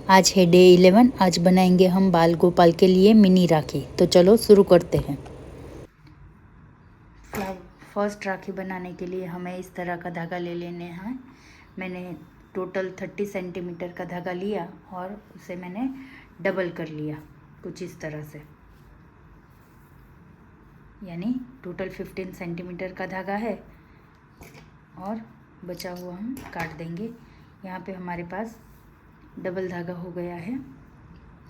आज है डे 11। आज बनाएंगे हम बाल गोपाल के लिए मिनी राखी। तो चलो शुरू करते हैं। फर्स्ट राखी बनाने के लिए हमें इस तरह का धागा ले लेने हैं। मैंने टोटल 30 सेंटीमीटर का धागा लिया और उसे मैंने डबल कर लिया कुछ इस तरह से, यानी टोटल 15 सेंटीमीटर का धागा है और बचा हुआ हम काट देंगे। यहाँ पे हमारे पास डबल धागा हो गया है।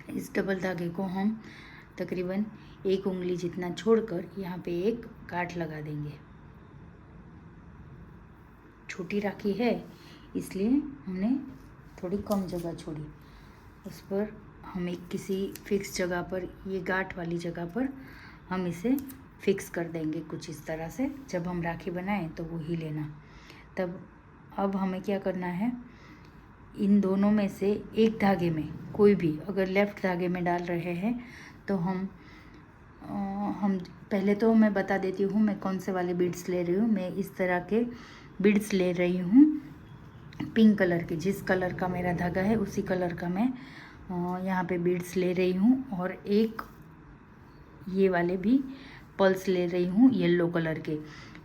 इस डबल धागे को हम तकरीबन 1 उंगली जितना छोड़कर यहाँ पे एक गांठ लगा देंगे। छोटी राखी है इसलिए हमने थोड़ी कम जगह छोड़ी। उस पर हम एक किसी फिक्स जगह पर, ये गांठ वाली जगह पर हम इसे फिक्स कर देंगे कुछ इस तरह से। जब हम राखी बनाएं तो वो ही लेना। तब अब हमें क्या करना है, इन दोनों में से एक धागे में कोई भी, अगर लेफ़्ट धागे में डाल रहे हैं तो हम पहले तो मैं बता देती हूँ मैं कौन से वाले बीड्स ले रही हूँ। मैं इस तरह के बीड्स ले रही हूँ, पिंक कलर के। जिस कलर का मेरा धागा है उसी कलर का मैं यहाँ पे बीड्स ले रही हूँ। और एक ये वाले भी पल्स ले रही हूँ येलो कलर के।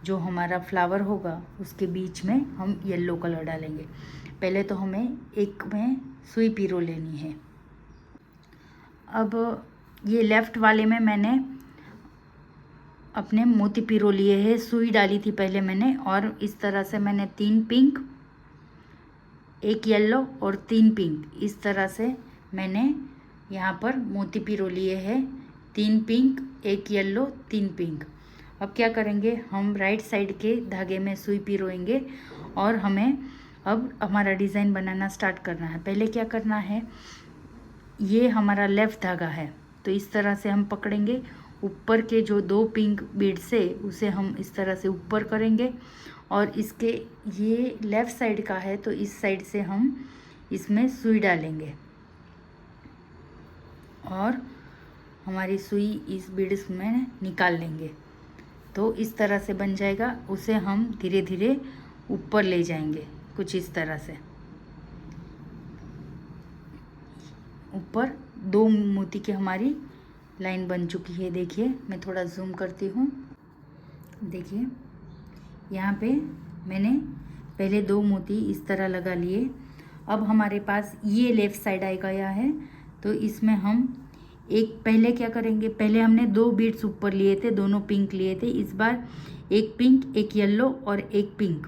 जो हमारा फ्लावर होगा उसके बीच में हम येलो कलर डालेंगे। पहले तो हमें एक में सुई पीरो लेनी है। अब ये लेफ़्ट वाले में मैंने अपने मोती पीरो लिए हैं। सुई डाली थी पहले मैंने, और इस तरह से मैंने 3 पिंक, 1 येलो और 3 पिंक, इस तरह से मैंने यहाँ पर मोती पीरो लिए हैं। 3 पिंक, 1 येलो, 3 पिंक। अब क्या करेंगे, हम राइट साइड के धागे में सुई पिरोएंगे और हमें अब हमारा डिज़ाइन बनाना स्टार्ट करना है। पहले क्या करना है, ये हमारा लेफ़्ट धागा है तो इस तरह से हम पकड़ेंगे। ऊपर के जो 2 पिंक बीड्स है उसे हम इस तरह से ऊपर करेंगे और इसके, ये लेफ़्ट साइड का है तो इस साइड से हम इसमें सुई डालेंगे और हमारी सुई इस बीड्स में निकाल लेंगे। तो इस तरह से बन जाएगा। उसे हम धीरे धीरे ऊपर ले जाएंगे कुछ इस तरह से। ऊपर 2 मोती की हमारी लाइन बन चुकी है। देखिए, मैं थोड़ा जूम करती हूँ। देखिए, यहाँ पे मैंने पहले 2 मोती इस तरह लगा लिए। अब हमारे पास ये लेफ़्ट साइड आ गया है तो इसमें हम एक, पहले क्या करेंगे, पहले हमने 2 बीड्स ऊपर लिए थे, दोनों पिंक लिए थे। इस बार 1 पिंक, 1 येलो और 1 पिंक,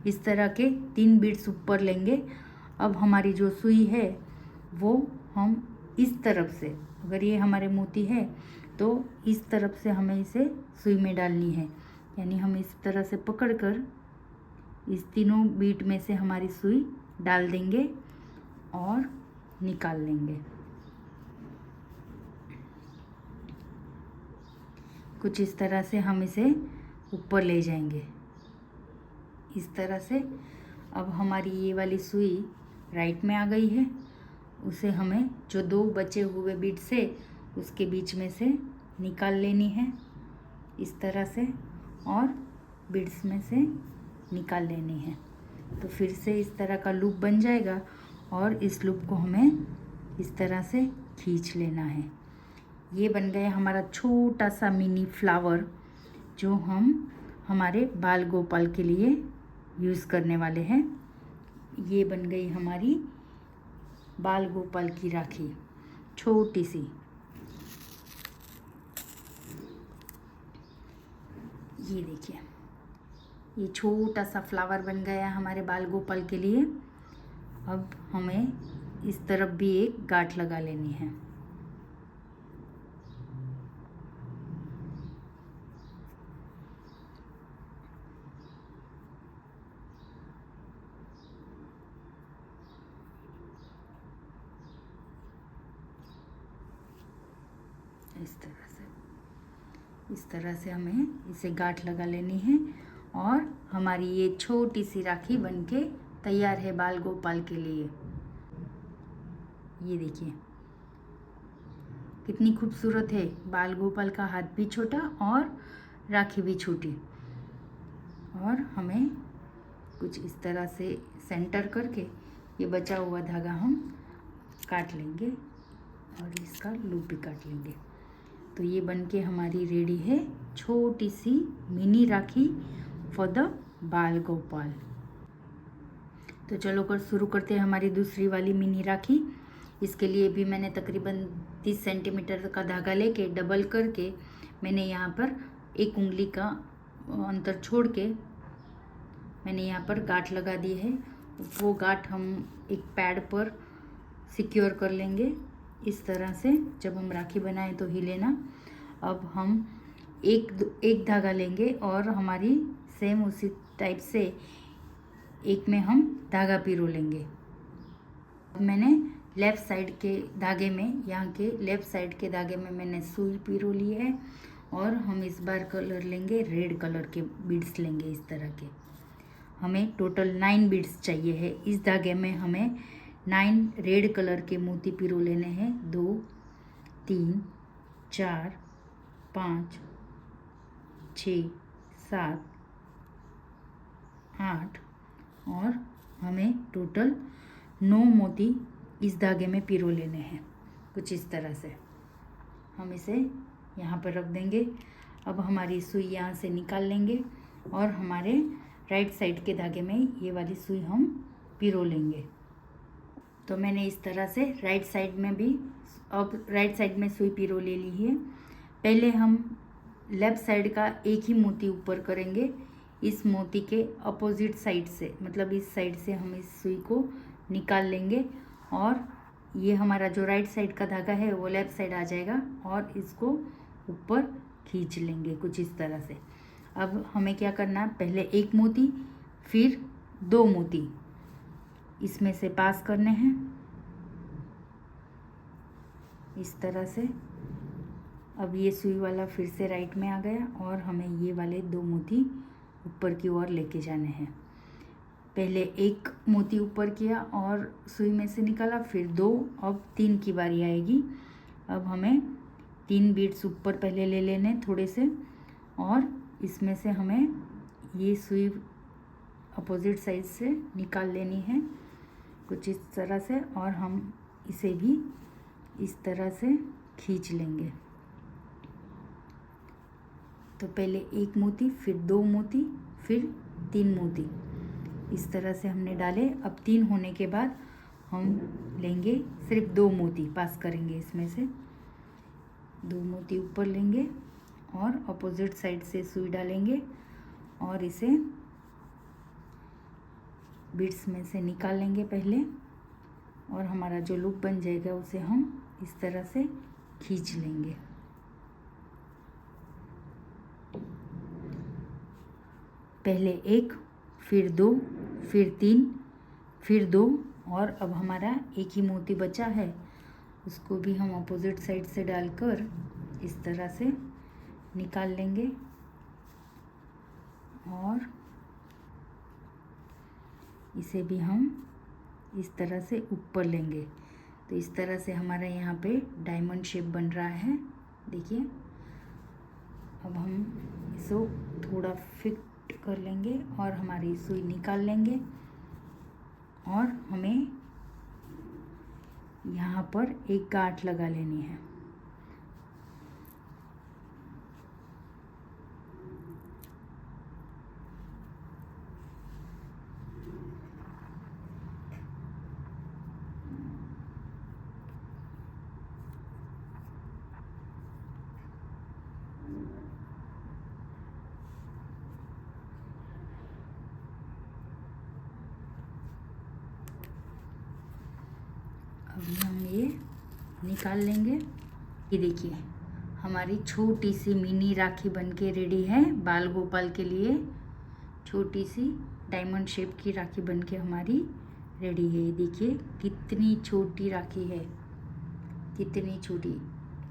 इस तरह के 3 बीड्स ऊपर लेंगे। अब हमारी जो सुई है वो हम इस तरफ से, अगर ये हमारे मोती है तो इस तरफ से हमें इसे सुई में डालनी है। यानी हम इस तरह से पकड़कर इस तीनों बीट में से हमारी सुई डाल देंगे और निकाल लेंगे कुछ इस तरह से। हम इसे ऊपर ले जाएंगे इस तरह से। अब हमारी ये वाली सुई राइट में आ गई है। उसे हमें जो 2 बचे हुए बीट से उसके बीच में से निकाल लेनी है इस तरह से, और बीड्स में से निकाल लेनी है। तो फिर से इस तरह का लूप बन जाएगा और इस लूप को हमें इस तरह से खींच लेना है। ये बन गया हमारा छोटा सा मिनी फ्लावर जो हम हमारे बाल गोपाल के लिए यूज़ करने वाले हैं। ये बन गई हमारी बाल गोपाल की राखी, छोटी सी। ये देखिए, ये छोटा सा फ्लावर बन गया हमारे बाल गोपाल के लिए। अब हमें इस तरफ भी एक गांठ लगा लेनी है। इस तरह से हमें इसे गांठ लगा लेनी है और हमारी ये छोटी सी राखी बनके तैयार है बाल गोपाल के लिए। ये देखिए कितनी खूबसूरत है। बाल गोपाल का हाथ भी छोटा और राखी भी छोटी। और हमें कुछ इस तरह से सेंटर करके ये बचा हुआ धागा हम काट लेंगे और इसका लूप भी काट लेंगे। तो ये बनके हमारी रेडी है छोटी सी मिनी राखी फॉर द बाल गोपाल। तो चलो कर शुरू करते हैं हमारी दूसरी वाली मिनी राखी। इसके लिए भी मैंने तकरीबन 30 सेंटीमीटर का धागा लेके डबल करके मैंने यहाँ पर 1 उंगली का अंतर छोड़ के मैंने यहाँ पर गांठ लगा दी है। वो गांठ हम एक पैड पर सिक्योर कर लेंगे इस तरह से। जब हम राखी बनाएं तो हिले ना। अब हम एक धागा लेंगे और हमारी सेम उसी टाइप से एक में हम धागा पिरो लेंगे। अब मैंने लेफ़्ट साइड के धागे में, यहाँ के लेफ़्ट साइड के धागे में मैंने सुई पिरो ली है और हम इस बार कलर लेंगे, रेड कलर के बीड्स लेंगे इस तरह के। हमें टोटल 9 बीड्स चाहिए है। इस धागे में हमें 9 रेड कलर के मोती पिरो लेने हैं। 2 3 4 5 6 7 8 और हमें टोटल 9 मोती इस धागे में पिरो लेने हैं। कुछ इस तरह से हम इसे यहाँ पर रख देंगे। अब हमारी सुई यहाँ से निकाल लेंगे और हमारे राइट साइड के धागे में ये वाली सुई हम पिरो लेंगे। तो मैंने इस तरह से राइट साइड में भी अब राइट साइड में सुई पिरो ले ली है। पहले हम लेफ़्ट साइड का एक ही मोती ऊपर करेंगे। इस मोती के अपोजिट साइड से, मतलब इस साइड से हम इस सुई को निकाल लेंगे और ये हमारा जो राइट साइड का धागा है वो लेफ़्ट साइड आ जाएगा और इसको ऊपर खींच लेंगे कुछ इस तरह से। अब हमें क्या करना है, पहले एक मोती फिर 2 मोती इसमें से पास करने हैं इस तरह से। अब ये सुई वाला फिर से राइट में आ गया और हमें ये वाले 2 मोती ऊपर की ओर लेके जाने हैं। पहले एक मोती ऊपर किया और सुई में से निकाला, फिर 2, अब 3 की बारी आएगी। अब हमें 3 बीड्स ऊपर पहले ले लेने थोड़े से और इसमें से हमें ये सुई अपोजिट साइड से निकाल लेनी है कुछ इस तरह से और हम इसे भी इस तरह से खींच लेंगे। तो पहले एक मोती फिर 2 मोती फिर 3 मोती इस तरह से हमने डाले। अब 3 होने के बाद हम लेंगे सिर्फ 2 मोती पास करेंगे, इसमें से 2 मोती ऊपर लेंगे और अपोजिट साइड से सुई डालेंगे और इसे बीड्स में से निकाल लेंगे पहले और हमारा जो लूप बन जाएगा उसे हम इस तरह से खींच लेंगे। पहले 1 फिर 2 फिर 3 फिर 2 और अब हमारा एक ही मोती बचा है, उसको भी हम अपोजिट साइड से डालकर इस तरह से निकाल लेंगे और इसे भी हम इस तरह से ऊपर लेंगे। तो इस तरह से हमारा यहाँ पे डायमंड शेप बन रहा है, देखिए। अब हम इसको थोड़ा फिट कर लेंगे और हमारी सुई निकाल लेंगे और हमें यहाँ पर एक गांठ लगा लेनी है। अभी हम ये निकाल लेंगे। ये देखिए हमारी छोटी सी मिनी राखी बनके रेडी है बाल गोपाल के लिए। छोटी सी डायमंड शेप की राखी बनके हमारी रेडी है। देखिए कितनी छोटी राखी है, कितनी छोटी,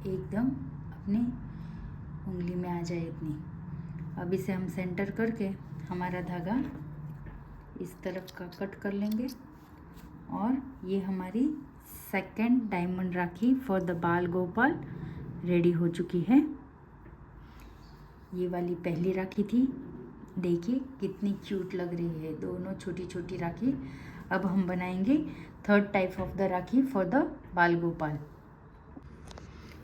एकदम अपनी उंगली में आ जाए इतनी। अब इसे हम सेंटर करके हमारा धागा इस तरफ का कट कर लेंगे और ये हमारी second diamond rakhi for the बाल गोपाल रेडी हो चुकी है। ये वाली पहली राखी थी, देखिए कितनी क्यूट लग रही है, दोनों छोटी छोटी राखी। अब हम बनाएंगे third type of the rakhi for the बाल गोपाल।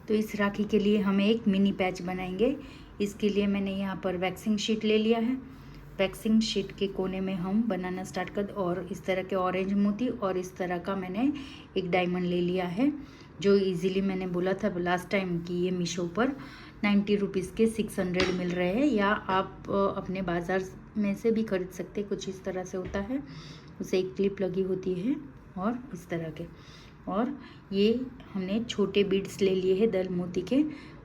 तो इस राखी के लिए हम एक मिनी पैच बनाएंगे। इसके लिए मैंने यहाँ पर वैक्सिंग शीट ले लिया है। वैक्सिंग शीट के कोने में हम बनाना स्टार्ट कर, और इस तरह के ऑरेंज मोती और इस तरह का मैंने एक डायमंड ले लिया है, जो इजीली मैंने बोला था लास्ट टाइम कि ये मीशो पर 90 रुपीज़ के 600 मिल रहे हैं, या आप अपने बाज़ार में से भी खरीद सकते। कुछ इस तरह से होता है, उसे एक क्लिप लगी होती है और इस तरह के। और ये हमने छोटे बीड्स ले लिए हैं दल मोती के,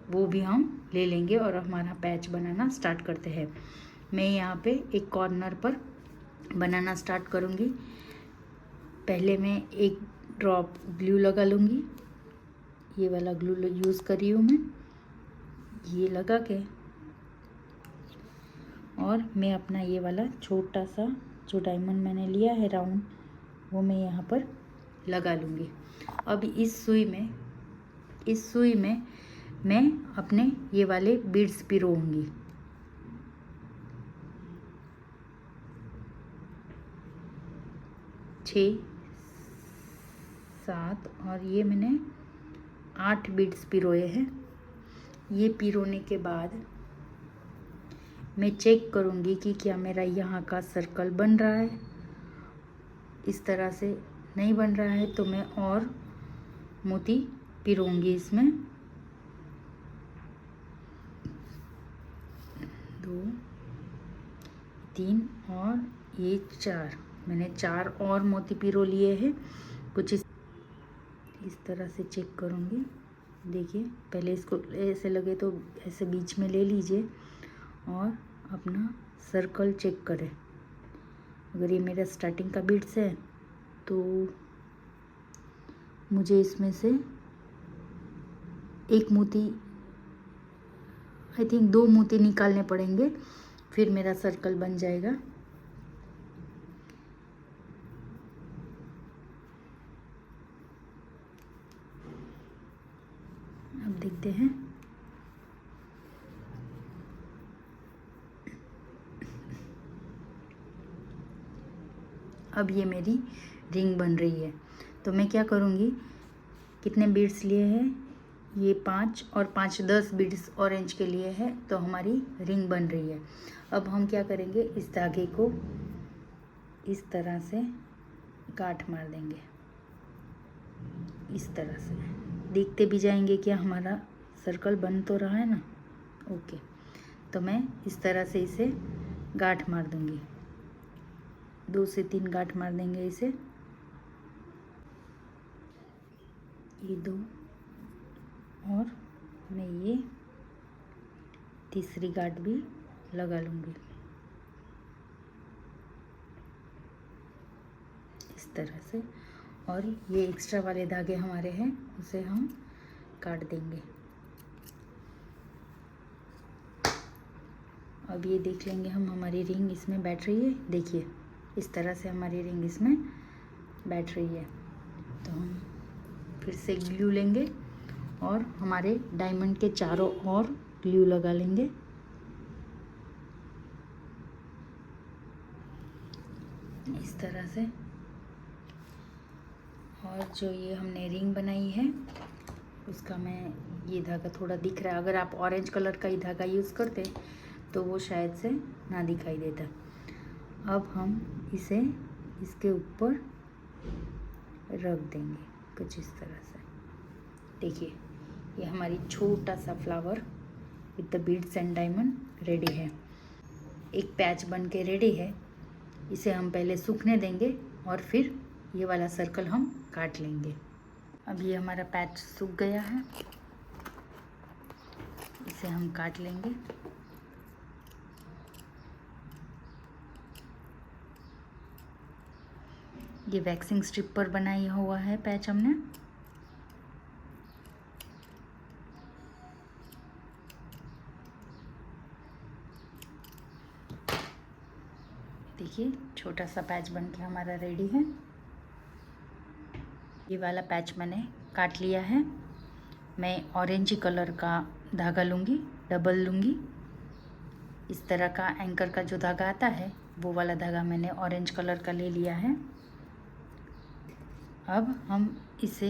वो भी हम ले लेंगे और हमारा पैच बनाना स्टार्ट करते हैं। मैं यहाँ पे एक कॉर्नर पर बनाना स्टार्ट करूँगी। पहले मैं एक ड्रॉप ग्लू लगा लूँगी। ये वाला ग्लू यूज़ कर रही हूँ मैं, ये लगा के, और मैं अपना ये वाला छोटा सा जो डायमंड मैंने लिया है राउंड, वो मैं यहाँ पर लगा लूँगी। अब इस सुई में मैं अपने ये वाले बीड्स पिरोऊंगी। छः 7 और ये मैंने 8 बीड्स पिरोए हैं। ये पिरोने के बाद मैं चेक करूँगी कि क्या मेरा यहाँ का सर्कल बन रहा है। इस तरह से नहीं बन रहा है तो मैं और मोती पिरोऊंगी इसमें। 2 3 और ये 4, मैंने 4 और मोती पिरो लिए हैं। कुछ इस तरह से चेक करूँगी। देखिए, पहले इसको ऐसे लगे तो ऐसे बीच में ले लीजिए और अपना सर्कल चेक करें। अगर ये मेरा स्टार्टिंग का बीड्स है तो मुझे इसमें से एक मोती, आई थिंक 2 मोती निकालने पड़ेंगे, फिर मेरा सर्कल बन जाएगा। अब देखते हैं। अब ये मेरी रिंग बन रही है। तो मैं क्या करूँगी, कितने बीड्स लिए हैं, ये 5 और 5 10 बीड्स ऑरेंज के लिए है, तो हमारी रिंग बन रही है। अब हम क्या करेंगे, इस धागे को इस तरह से गांठ मार देंगे। इस तरह से देखते भी जाएंगे क्या हमारा सर्कल बन तो रहा है ना। ओके, तो मैं इस तरह से इसे गांठ मार दूंगी। 2 से 3 गांठ मार देंगे इसे। ये 2 और मैं ये तीसरी गांठ भी लगा लूँगी इस तरह से। और ये एक्स्ट्रा वाले धागे हमारे हैं, उसे हम काट देंगे। अब ये देख लेंगे हम, हमारी रिंग इसमें बैठ रही है। देखिए, इस तरह से हमारी रिंग इसमें बैठ रही है। तो हम फिर से ग्लू लेंगे और हमारे डायमंड के चारों ओर ग्लू लगा लेंगे। इस तरह से। और जो ये हमने रिंग बनाई है उसका मैं, ये धागा थोड़ा दिख रहा है, अगर आप ऑरेंज कलर का ही धागा यूज़ करते तो वो शायद से ना दिखाई देता। अब हम इसे इसके ऊपर रख देंगे कुछ इस तरह से। देखिए, ये हमारी छोटा सा flower with the beads and diamond ready है। एक पैच बन के रेडी है। इसे हम पहले सूखने देंगे और फिर ये वाला सर्कल हम काट लेंगे। अब ये हमारा पैच सूख गया है, इसे हम काट लेंगे। ये वैक्सिंग स्ट्रिप पर बनाया हुआ है पैच हमने। देखिए, छोटा सा पैच बन के हमारा रेडी है। ये वाला पैच मैंने काट लिया है। मैं ऑरेंज कलर का धागा लूँगी, डबल लूँगी। इस तरह का एंकर का जो धागा आता है वो वाला धागा मैंने ऑरेंज कलर का ले लिया है। अब हम इसे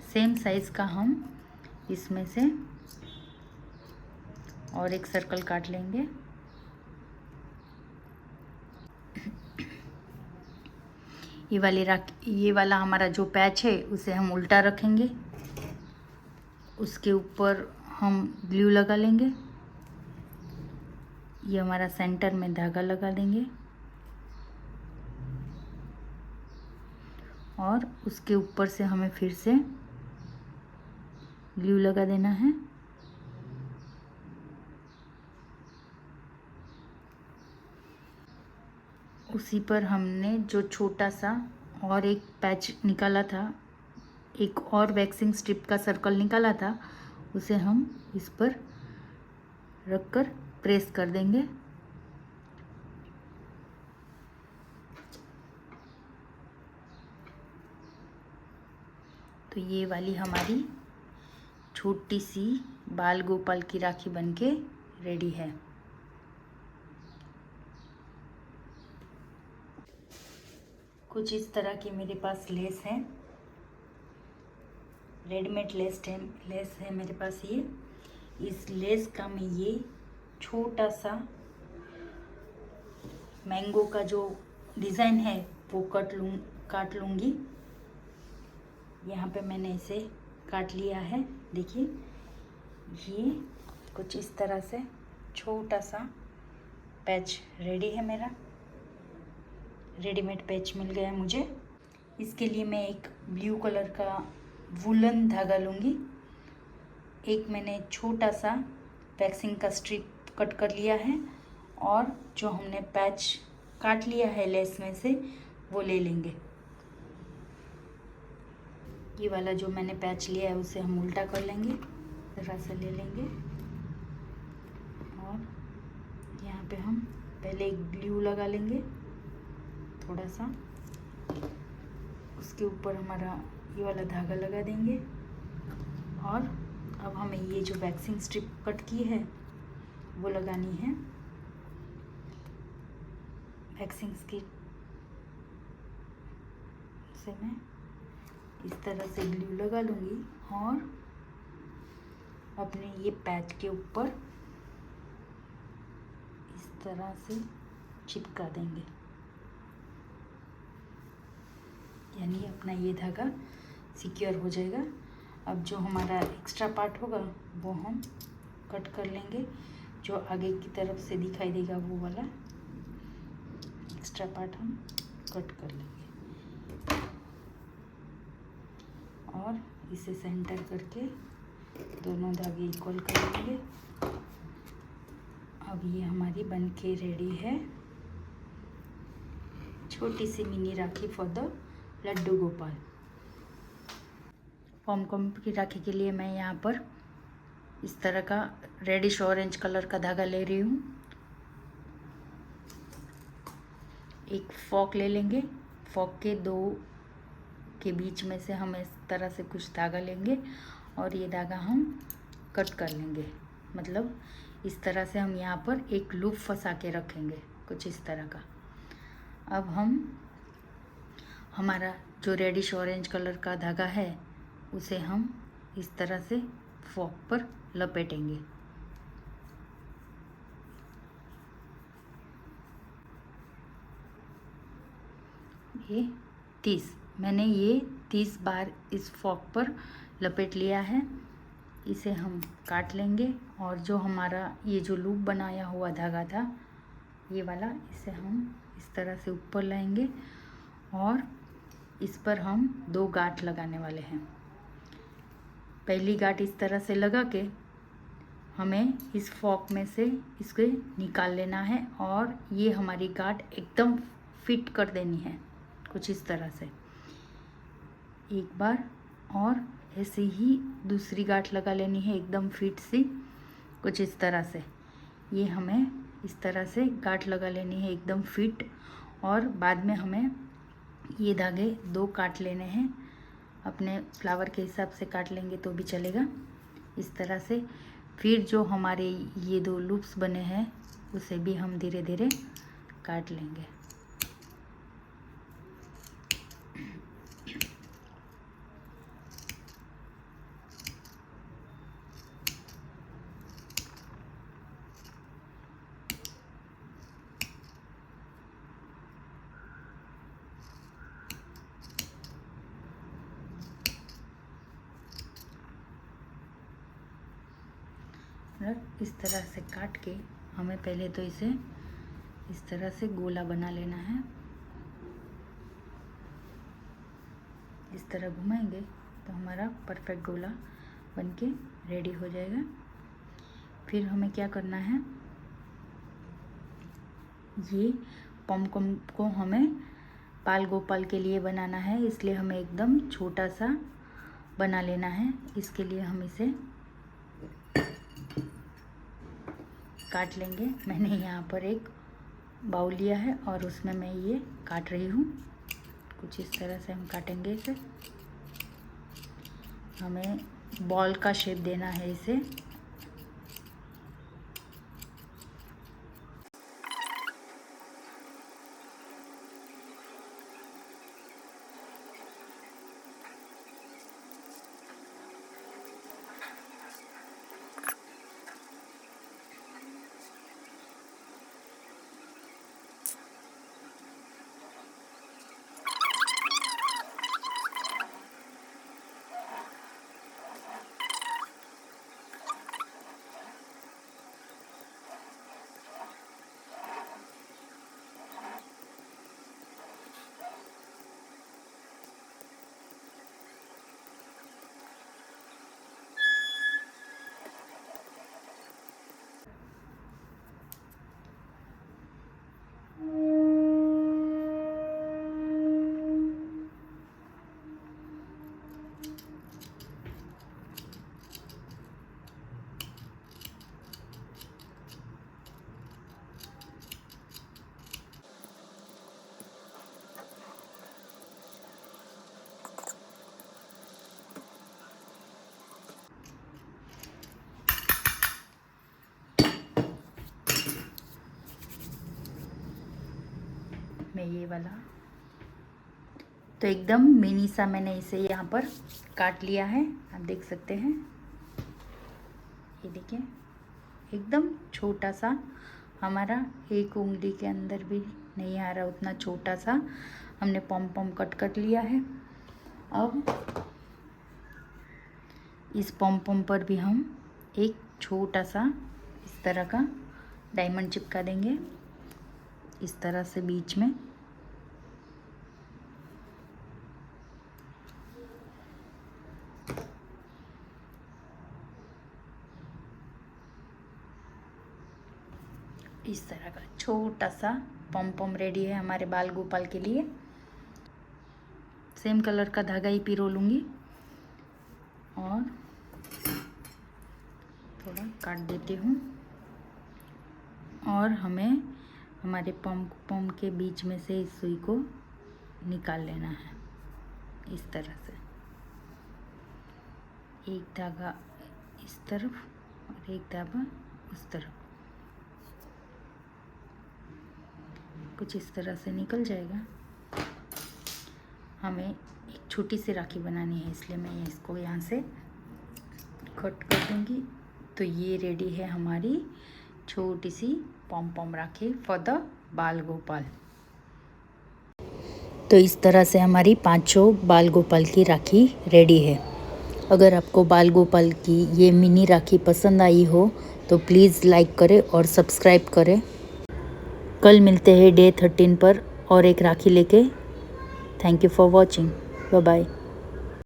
सेम साइज़ का हम इसमें से और एक सर्कल काट लेंगे। ये वाला हमारा जो पैच है उसे हम उल्टा रखेंगे, उसके ऊपर हम ग्लू लगा लेंगे। ये हमारा सेंटर में धागा लगा देंगे और उसके ऊपर से हमें फिर से ग्लू लगा देना है। उसी पर हमने जो छोटा सा और एक पैच निकाला था, एक और वैक्सिंग स्ट्रिप का सर्कल निकाला था, उसे हम इस पर रखकर प्रेस कर देंगे। तो ये वाली हमारी छोटी सी बाल गोपाल की राखी बनके रेडी है। कुछ इस तरह की मेरे पास लेस है, रेडीमेड लेस है मेरे पास। ये इस लेस का मैं ये छोटा सा मैंगो का जो डिज़ाइन है वो काट लूँगी। यहाँ पे मैंने इसे काट लिया है। देखिए ये कुछ इस तरह से छोटा सा पैच रेडी है मेरा। रेडीमेड पैच मिल गया मुझे। इसके लिए मैं एक ब्लू कलर का वूलन धागा लूँगी। एक मैंने छोटा सा वैक्सिंग का स्ट्रिप कट कर लिया है और जो हमने पैच काट लिया है लेस में से वो ले लेंगे। ये वाला जो मैंने पैच लिया है उसे हम उल्टा कर लेंगे, ज़रा सा ले लेंगे और यहाँ पे हम पहले एक ग्लू लगा लेंगे थोड़ा सा, उसके ऊपर हमारा ये वाला धागा लगा देंगे और अब हमें ये जो वैक्सिंग स्ट्रिप कट की है वो लगानी है। वैक्सिंग स्ट्रिप से मैं इस तरह से ग्लू लगा लूँगी और अपने ये पैच के ऊपर इस तरह से चिपका देंगे, यानी अपना ये धागा सिक्योर हो जाएगा। अब जो हमारा एक्स्ट्रा पार्ट होगा वो हम कट कर लेंगे, जो आगे की तरफ से दिखाई देगा वो वाला एक्स्ट्रा पार्ट हम कट कर लेंगे और इसे सेंटर करके दोनों धागे इक्वल कर लेंगे। अब ये हमारी बनके रेडी है छोटी सी mini rakhi for the Laddu Gopal. Pompom की राखी के लिए मैं यहाँ पर इस तरह का रेडिश ऑरेंज कलर का धागा ले रही हूँ। एक फॉक ले लेंगे, फॉक के दो के बीच में से हम इस तरह से कुछ धागा लेंगे और ये धागा हम कट कर लेंगे। मतलब इस तरह से हम यहाँ पर एक लूप फंसा के रखेंगे, कुछ इस तरह का। अब हम हमारा जो रेडिश ऑरेंज कलर का धागा है उसे हम इस तरह से फॉक पर लपेटेंगे। ये 30 बार इस फॉक पर लपेट लिया है। इसे हम काट लेंगे और जो हमारा ये जो लूप बनाया हुआ धागा था ये वाला, इसे हम इस तरह से ऊपर लाएंगे और इस पर हम 2 गांठ लगाने वाले हैं। पहली गांठ इस तरह से लगा के हमें इस फॉक में से इसको निकाल लेना है और ये हमारी गांठ एकदम फिट कर देनी है, कुछ इस तरह से एक बार। और ऐसे ही दूसरी गांठ लगा लेनी है एकदम फिट सी, कुछ इस तरह से। ये हमें इस तरह से गांठ लगा लेनी है एकदम फिट और बाद में हमें ये धागे 2 काट लेने हैं। अपने फ्लावर के हिसाब से काट लेंगे तो भी चलेगा इस तरह से। फिर जो हमारे ये 2 लूप्स बने हैं उसे भी हम धीरे धीरे काट लेंगे। इस तरह से काट के हमें पहले तो इसे इस तरह से गोला बना लेना है। इस तरह घुमाएंगे तो हमारा परफेक्ट गोला बनके रेडी हो जाएगा। फिर हमें क्या करना है, ये पॉमकॉर्न को हमें बाल गोपाल के लिए बनाना है, इसलिए हमें एकदम छोटा सा बना लेना है। इसके लिए हम इसे काट लेंगे। मैंने यहाँ पर एक बाउल लिया है और उसमें मैं ये काट रही हूँ। कुछ इस तरह से हम काटेंगे इसे। हमें बॉल का शेप देना है इसे। मैं ये वाला तो एकदम मिनी सा मैंने इसे यहाँ पर काट लिया है, आप देख सकते हैं। ये देखिए एकदम छोटा सा, हमारा एक उंगली के अंदर भी नहीं आ रहा, उतना छोटा सा हमने पॉम पॉम कट कर लिया है। अब इस पॉम पॉम पर भी हम एक छोटा सा इस तरह का डायमंड चिपका देंगे, इस तरह से बीच में। इस तरह का छोटा सा पॉम पॉम रेडी है हमारे बाल गोपाल के लिए। सेम कलर का धागा ही पिरो लूँगी और थोड़ा काट देती हूँ। और हमें हमारे पॉम पॉम के बीच में से इस सुई को निकाल लेना है इस तरह से। एक धागा इस तरफ और एक धागा उस तरफ, कुछ इस तरह से निकल जाएगा। हमें एक छोटी सी राखी बनानी है, इसलिए मैं इसको यहाँ से कट कर दूँगी। तो ये रेडी है हमारी छोटी सी पॉम पॉम राखी फॉर द बाल गोपाल। तो इस तरह से हमारी 5 बाल गोपाल की राखी रेडी है। अगर आपको बाल गोपाल की ये मिनी राखी पसंद आई हो तो प्लीज़ लाइक करें और सब्सक्राइब करें। कल मिलते हैं डे 13 पर और एक राखी लेके। Thank you for watching. Bye bye.